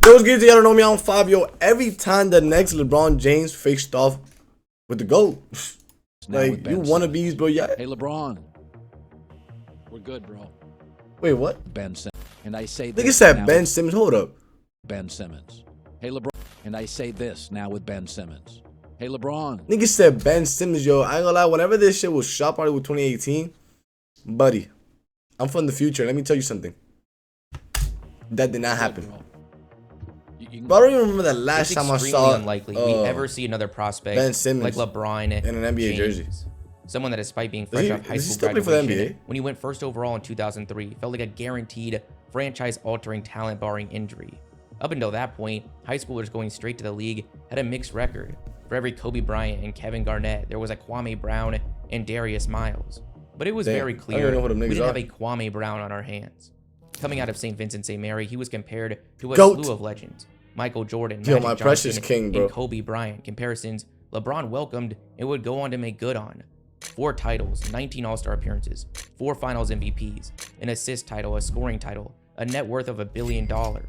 Yo, what's good? Y'all don't know me. I'm 5. Yo, every time the next LeBron James faced off with the GOAT, like you wannabes, bro. Yeah. Hey, LeBron, we're good, bro. Wait, what? Ben Simmons, and I say Nigga this said now Ben with Simmons. Hold up. Ben Simmons. Hey, LeBron, and I say this now with Ben Simmons. Hey, LeBron. Nigga said Ben Simmons. Yo, I ain't gonna lie. Whenever this shit was shot party with 2018, buddy, I'm from the future. Let me tell you something. That did not happen. But I don't even remember the last time I saw unlikely we ever see another prospect Ben Simmons like LeBron in an NBA jersey. Someone that, despite being fresh off high school graduation, when he went first overall in 2003, felt like a guaranteed franchise-altering talent barring injury. Up until that point, high schoolers going straight to the league had a mixed record. For every Kobe Bryant and Kevin Garnett, there was a Kwame Brown and Darius Miles. But it was very clear we didn't have a Kwame Brown on our hands. Coming out of St. Vincent St. Mary, he was compared to a slew of legends. Michael Jordan, Magic Johnson, king, and Kobe Bryant. Comparisons LeBron welcomed and would go on to make good on. 4 titles, 19 All-Star appearances, 4 Finals MVPs, an assist title, a scoring title, a net worth of $1 billion. And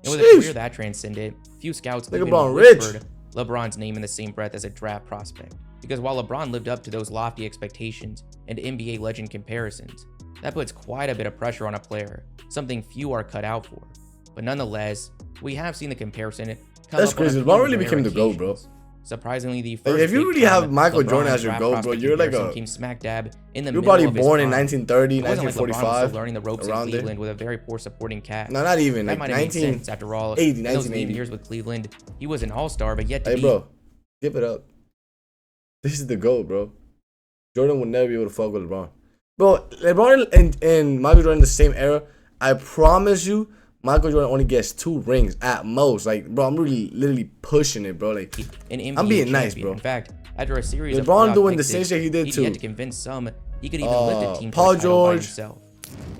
with a career that transcended, few scouts even whispered LeBron's name in the same breath as a draft prospect. Because while LeBron lived up to those lofty expectations and NBA legend comparisons, that puts quite a bit of pressure on a player, something few are cut out for. But nonetheless, we have seen the comparison come That's crazy. LeBron really became the GOAT, bro. Surprisingly, the first if you really have Michael Jordan as your GOAT, bro, you're like a came smack dab in the you're probably born in 1930, 1945, learning the ropes in Cleveland with a very poor supporting cast. No, not even. That like might have made sense after all. 1980. Those 8 years with Cleveland, he was an all-star, but yet to be. Hey, bro, give it up. This is the GOAT, bro. Jordan would never be able to fuck with LeBron. Bro, LeBron and Michael Jordan in the same era. I promise you, Michael Jordan only gets 2 rings at most. Like, bro, I'm really literally pushing it, bro. Like, I'm being nice, bro. In fact, after a series of LeBron doing the same shit he did too. He had to convince some he could even lift a team Paul to George, by himself.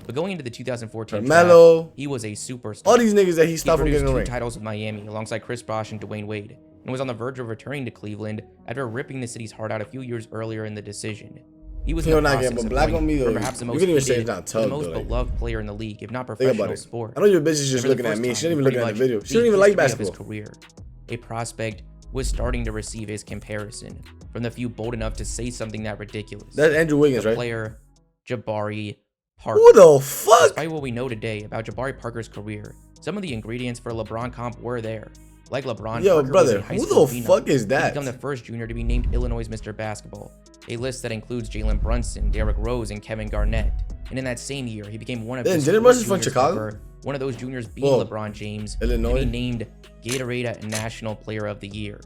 But going into the 2014 Carmelo, draft, he was a superstar. All these niggas that he stopped from getting a ring. 2 titles with Miami alongside Chris Bosh and Dwayne Wade, and was on the verge of returning to Cleveland after ripping the city's heart out a few years earlier in the decision. He was black on me though. Perhaps the most beloved player in the league, if not professional sport. I know your bitch is just looking at me. She didn't even look at the video. She didn't even like basketball. His career, a prospect was starting to receive his comparison from the few bold enough to say something that ridiculous. That's Andrew Wiggins, right? Player Jabari Parker. Who the fuck? Despite what we know today about Jabari Parker's career, some of the ingredients for a LeBron comp were there. Like LeBron, yo, Parker brother, who the fuck is that? He became the first junior to be named Illinois' Mr. Basketball, a list that includes Jalen Brunson, Derrick Rose, and Kevin Garnett. And in that same year, he became one of Jalen Brunson's from Chicago. One of those juniors being LeBron James, Illinois, to be named Gatorade National Player of the Year.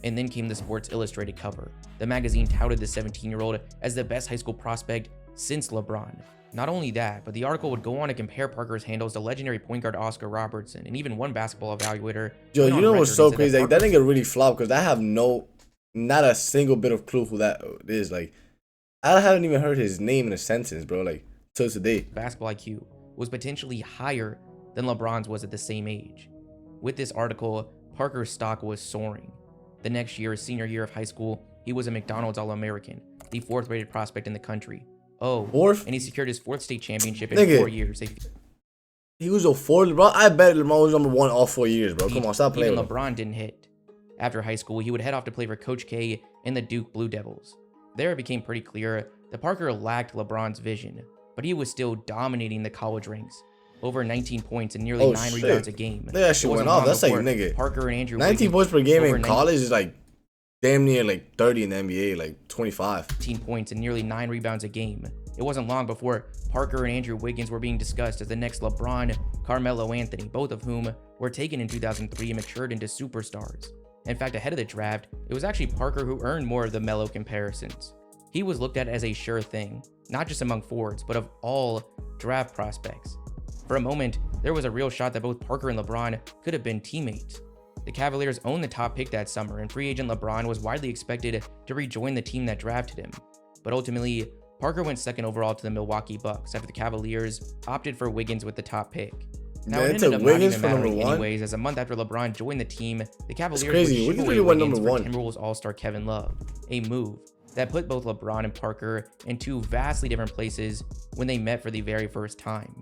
And then came the Sports Illustrated cover. The magazine touted the 17-year-old as the best high school prospect since LeBron. Not only that, but the article would go on to compare Parker's handles to legendary point guard Oscar Robertson, and even one basketball evaluator. Yo, you know what's so crazy? Like, that nigga really flopped because I have not a single bit of clue who that is. Like, I haven't even heard his name in a sentence, bro. Like, till today. Basketball IQ was potentially higher than LeBron's was at the same age. With this article, Parker's stock was soaring. The next year, his senior year of high school, he was a McDonald's All-American, the 4th-rated prospect in the country. And he secured his 4th state championship in 4 years. He was a 4th, bro. I bet LeBron was number 1 all 4 years, bro. Come on, stop playing. Even LeBron didn't hit. After high school, he would head off to play for Coach K and the Duke Blue Devils. There it became pretty clear that Parker lacked LeBron's vision, but he was still dominating the college ranks. Over 19 points and nearly 9 rebounds a game. That shit went off. That's like, nigga. Parker and Andrew 19 points per game in college is like damn near like 30 in the NBA, like 25. 15 points and nearly 9 rebounds a game. It wasn't long before Parker and Andrew Wiggins were being discussed as the next LeBron, Carmelo Anthony, both of whom were taken in 2003 and matured into superstars. In fact, ahead of the draft, it was actually Parker who earned more of the Melo comparisons. He was looked at as a sure thing, not just among forwards, but of all draft prospects. For a moment, there was a real shot that both Parker and LeBron could have been teammates. The Cavaliers owned the top pick that summer, and free agent LeBron was widely expected to rejoin the team that drafted him. But ultimately, Parker went 2nd overall to the Milwaukee Bucks after the Cavaliers opted for Wiggins with the top pick. Now, it ended up not even mattering anyways, as a month after LeBron joined the team, the Cavaliers would ship away Wiggins for Timberwolves All-Star Kevin Love, a move that put both LeBron and Parker in 2 vastly different places when they met for the very first time.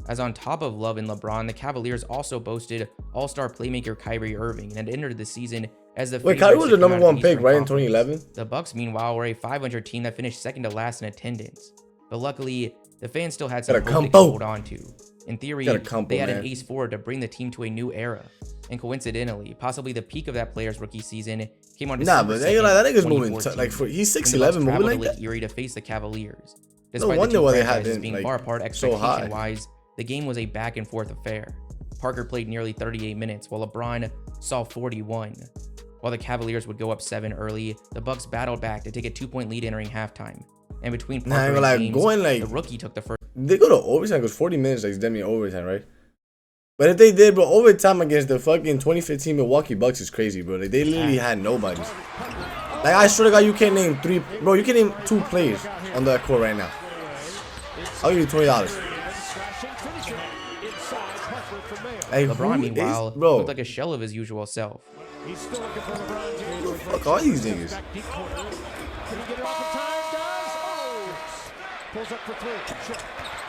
as on top of Love and LeBron, the Cavaliers also boasted all-star playmaker Kyrie Irving and entered the season as the Kyrie was the #1 pick, right, in 2011? The Bucks, meanwhile, were a 500 team that finished second to last in attendance. But luckily, the fans still had some hope they could hold on to. In theory, they had an ace forward to bring the team to a new era. And coincidentally, possibly the peak of that player's rookie season came on December 2nd, that nigga's moving he's 6'11", moving like that. Erie to face the Cavaliers. No wonder why they had them being far apart so high. expectation-wise, the game was a back-and-forth affair. Parker played nearly 38 minutes, while LeBron saw 41. While the Cavaliers would go up 7 early, the Bucks battled back to take a 2-point lead entering halftime. And between Parker and James, the rookie took the first. They go to overtime because 40 minutes is definitely overtime, right? But if they did, bro, overtime against the fucking 2015 Milwaukee Bucks is crazy, bro. Like, they literally had nobody. Like, I swear to God, you can't name 3, bro. You can name 2 players on that court right now. I'll give you $20. Like, LeBron, meanwhile, looked like a shell of his usual self. Fuck all these niggas.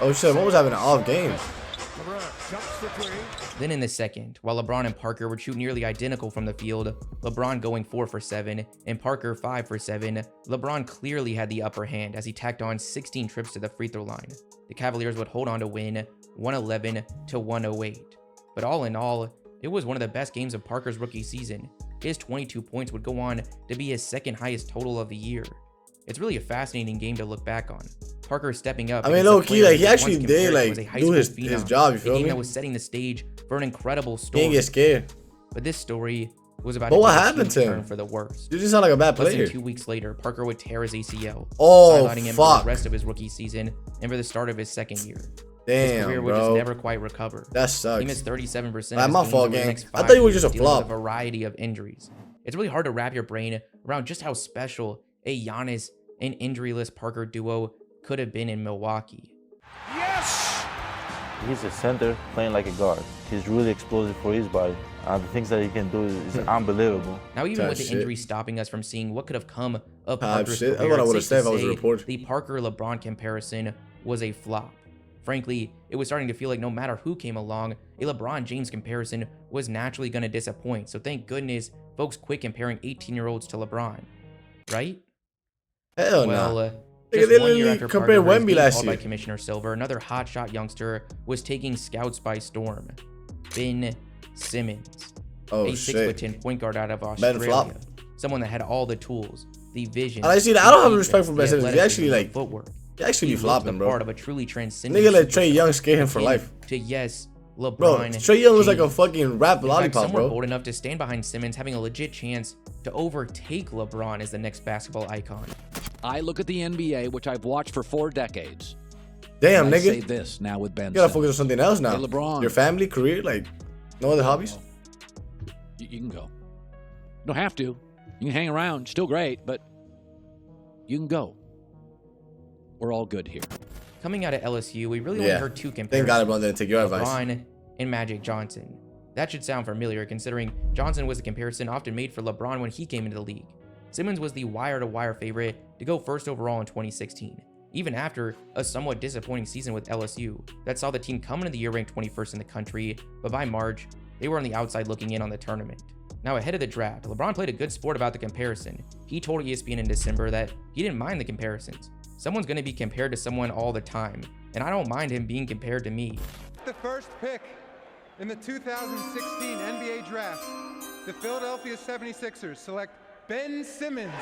Oh shit, what was having an off game? Then in the second, while LeBron and Parker would shoot nearly identical from the field, LeBron going 4 for 7 and Parker 5 for 7, LeBron clearly had the upper hand as he tacked on 16 trips to the free throw line. The Cavaliers would hold on to win 111 to 108. But all in all, it was one of the best games of Parker's rookie season. His 22 points would go on to be his second highest total of the year. It's really a fascinating game to look back on. Parker stepping up. I mean, low key, like, he actually did do his job. You feel me? A game that was setting the stage for an incredible story. He didn't get scared. But this story was about. But what happened to him? For the worst. You just sound like a bad player. Less than 2 weeks later, Parker would tear his ACL, sidelining him for the rest of his rookie season and for the start of his second year. Damn, his career would just never quite recover. That sucks. He missed 37%. My fault, gang. I thought you were just a flop. A variety of injuries. It's really hard to wrap your brain around just how special a Giannis and injuryless Parker duo could have been in Milwaukee. Yes! He's a center playing like a guard. He's really explosive for his body. The things that he can do is unbelievable. Now, even with the injury stopping us from seeing what could have come of Parker's career, that's what I would have said if I was a reporter. The Parker-LeBron comparison was a flop. Frankly, it was starting to feel like no matter who came along, a LeBron James comparison was naturally going to disappoint. So thank goodness folks quit comparing 18-year-olds to LeBron, right? Hell well, they literally compared Wemby last year. By Commissioner Silver, another hotshot youngster was taking scouts by storm. Ben Simmons, a 6'10" point guard out of Australia, someone that had all the tools, the vision. I see that. I don't have respect for Ben Simmons. He actually like footwork. He actually be flopping, bro. Part of a truly transcendent. Nigga let Trae Young scare him for life. To LeBron. Bro, Trae Young was like a fucking rap lollipop, some bro. were bold enough to stand behind Simmons, having a legit chance to overtake LeBron as the next basketball icon. I look at the NBA, which I've watched for 4 decades. Damn, nigga. I say this now with Ben. You gotta focus on something else now. Hey, LeBron. Your family, career, like no other hobbies. You can go. You don't have to. You can hang around. Still great, but you can go. We're all good here. Coming out of LSU, we really only heard 2 comparisons. Thank God LeBron didn't take your advice. LeBron and Magic Johnson. That should sound familiar, considering Johnson was a comparison often made for LeBron when he came into the league. Simmons was the wire-to-wire favorite to go first overall in 2016, even after a somewhat disappointing season with LSU that saw the team come into the year ranked 21st in the country, but by March, they were on the outside looking in on the tournament. Now, ahead of the draft, LeBron played a good sport about the comparison. He told ESPN in December that he didn't mind the comparisons. Someone's going to be compared to someone all the time, and I don't mind him being compared to me. The first pick in the 2016 NBA Draft, the Philadelphia 76ers select Ben Simmons.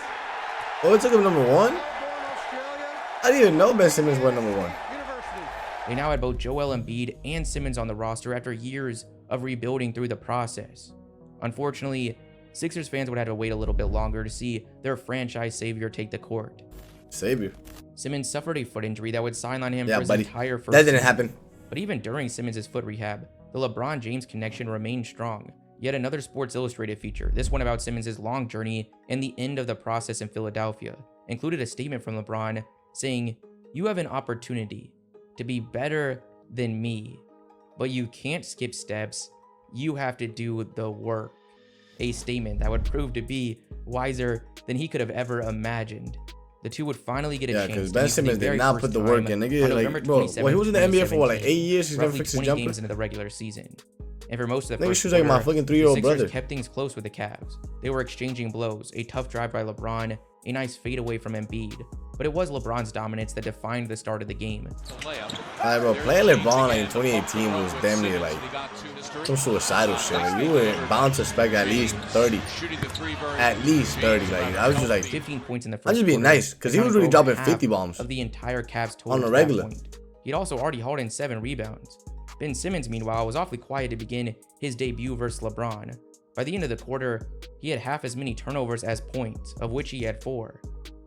Oh, it took him number 1? I didn't even know Ben Simmons went number 1. They now had both Joel Embiid and Simmons on the roster after years of rebuilding through the process. Unfortunately, Sixers fans would have to wait a little bit longer to see their franchise savior take the court. Savior? Simmons suffered a foot injury that would sideline him for his entire first season. That didn't season. happen. But even during Simmons' foot rehab, the LeBron James connection remained strong. Yet another Sports Illustrated feature, this one about Simmons' long journey and the end of the process in Philadelphia, included a statement from LeBron saying, "You have an opportunity to be better than me, but you can't skip steps. You have to do the work." A statement that would prove to be wiser than he could have ever imagined. the two would finally get a Yeah, chance. because Ben Simmons did not put the work in. Nigga, like, bro, well, he was in the NBA for what, like 8 years? He's never fixed his jumper. Games into the regular season. And for most of the nigga first shoots like my fucking 3-year-old brother. kept things close with the Cavs. They were exchanging blows, a tough drive by LeBron, a nice fadeaway from Embiid. But it was LeBron's dominance that defined the start of the game. Alright, bro, playing LeBron like in 2018 was damn near like some suicidal shit. Like, you were bound to expect at least 30. At least 30. Like, I was just like 15 points in the first I'm just being quarter, nice, because he was really dropping 50 bombs of the entire Cavs total on the at regular. that point. He'd also already hauled in 7 rebounds. Ben Simmons, meanwhile, was awfully quiet to begin his debut versus LeBron. By the end of the quarter, he had half as many turnovers as points, of which he had 4.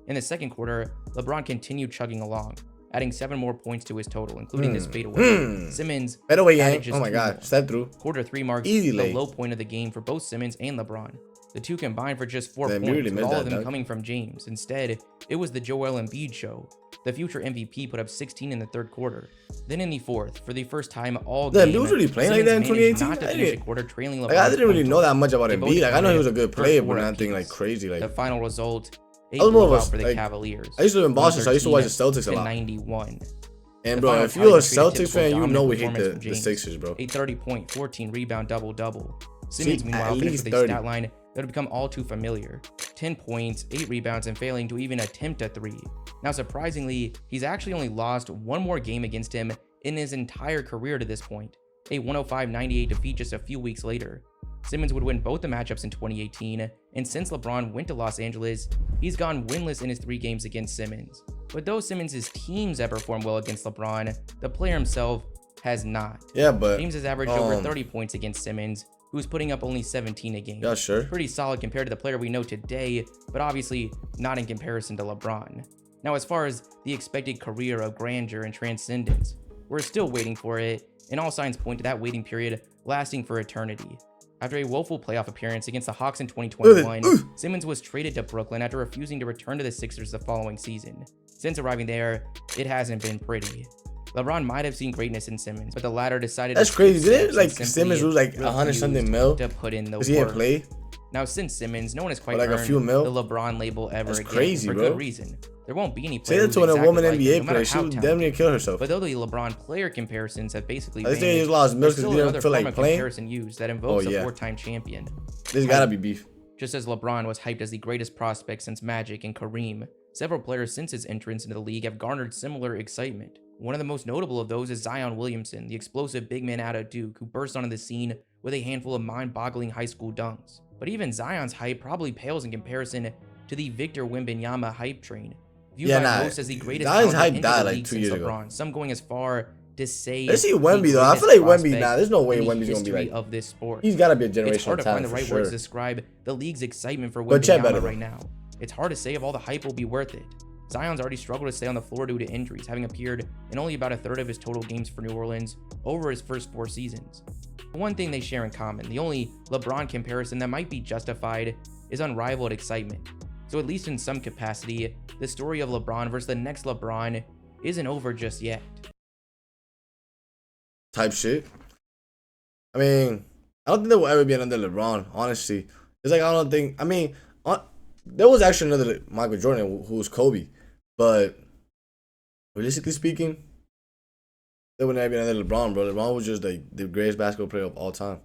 In the second quarter, LeBron continued chugging along, adding 7 more points to his total, including this fadeaway. Simmons fadeaway added game. just Oh my 2 god, more. step through. Quarter 3 marks Easy the late. low point of the game for both Simmons and LeBron. The two combined for just 4 Damn, you points, really with missed all that, of them dog. coming from James. Instead, it was the Joel Embiid show. The future MVP put up 16 in the third quarter. Then in the fourth, for the first time all Damn, game, he was really playing like that in Simmons managed 2018? not to I finish the didn't- quarter trailing LeBron's Like, I didn't really point know that much about They both Embiid. Like, I know he was a good for player, 4 but nothing like apiece. crazy. The Like, final result, a I was more of a- blowout for the like, Cavaliers. I used to live in Boston, so I used to watch the Celtics a lot. 91. And The bro, final if you're a tally treated Celtics typical fan, you know dominant we hate performance from the James. Sixers, bro. A 30-point, 14-rebound double-double. Simmons, See, meanwhile, at finished least with a 30. stat line that would become all too familiar. 10 points, 8 rebounds, and failing to even attempt a 3. Now, surprisingly, he's actually only lost 1 more game against him in his entire career to this point. A 105-98 defeat just a few weeks later. Simmons would win both the matchups in 2018, and since LeBron went to Los Angeles, he's gone winless in his 3 games against Simmons. But though Simmons' teams have performed well against LeBron, the player himself has not. Yeah, but James has averaged over 30 points against Simmons, who's putting up only 17 a game. yeah, sure. Pretty solid compared to the player we know today, but obviously not in comparison to LeBron. Now, as far as the expected career of grandeur and transcendence, we're still waiting for it, and all signs point to that waiting period lasting for eternity. After a woeful playoff appearance against the Hawks in 2021, Simmons was traded to Brooklyn after refusing to return to the Sixers the following season. Since arriving there, it hasn't been pretty. LeBron might have seen greatness in Simmons, but the latter decided That's to crazy. Didn't and like simply Simmons was like 100 something mil? to put in the Because he didn't work. play? Now, since Simmons, no one has quite Or like a earned few mil? the LeBron label ever That's again, crazy, for bro. good reason. There won't be any Say player that who's to a exactly woman like him, NBA no matter player. She how would damn talented. near kill herself. But though the LeBron player comparisons have basically I think he vanished, just lost milk there's because still he didn't another feel form like of playing. comparison used that invokes Oh, yeah. a 4-time champion. There's gotta be beef. Just as LeBron was hyped as the greatest prospect since Magic and Kareem, several players since his entrance into the league have garnered similar excitement. One of the most notable of those is Zion Williamson, the explosive big man out of Duke who burst onto the scene with a handful of mind-boggling high school dunks. But even Zion's hype probably pales in comparison to the Victor Wembanyama hype train, viewed Yeah, by nah, most as the greatest Zion's talent hype into died the like league 2 since years ago. LeBron. Some going as far to say Let's see the Wemby though. I feel greatest like Wemby, prospect nah, there's no way in the Wemby's gonna be history like. of this sport. He's gotta be a It's hard generational to find talent the for right sure. words to describe the league's excitement for But Chet better Wembanyama though. right now. It's hard to say if all the hype will be worth it. Zion's already struggled to stay on the floor due to injuries, having appeared in only about a third of his total games for New Orleans over his first 4 seasons. One thing they share in common, the only LeBron comparison that might be justified, is unrivaled excitement. So at least in some capacity, the story of LeBron versus the next LeBron isn't over just yet. Type shit. I mean, I don't think there will ever be another LeBron, honestly. It's like, I don't think, I mean, there was actually another Michael Jordan who was Kobe, but realistically speaking, there would never be another LeBron, bro. LeBron was just like the greatest basketball player of all time.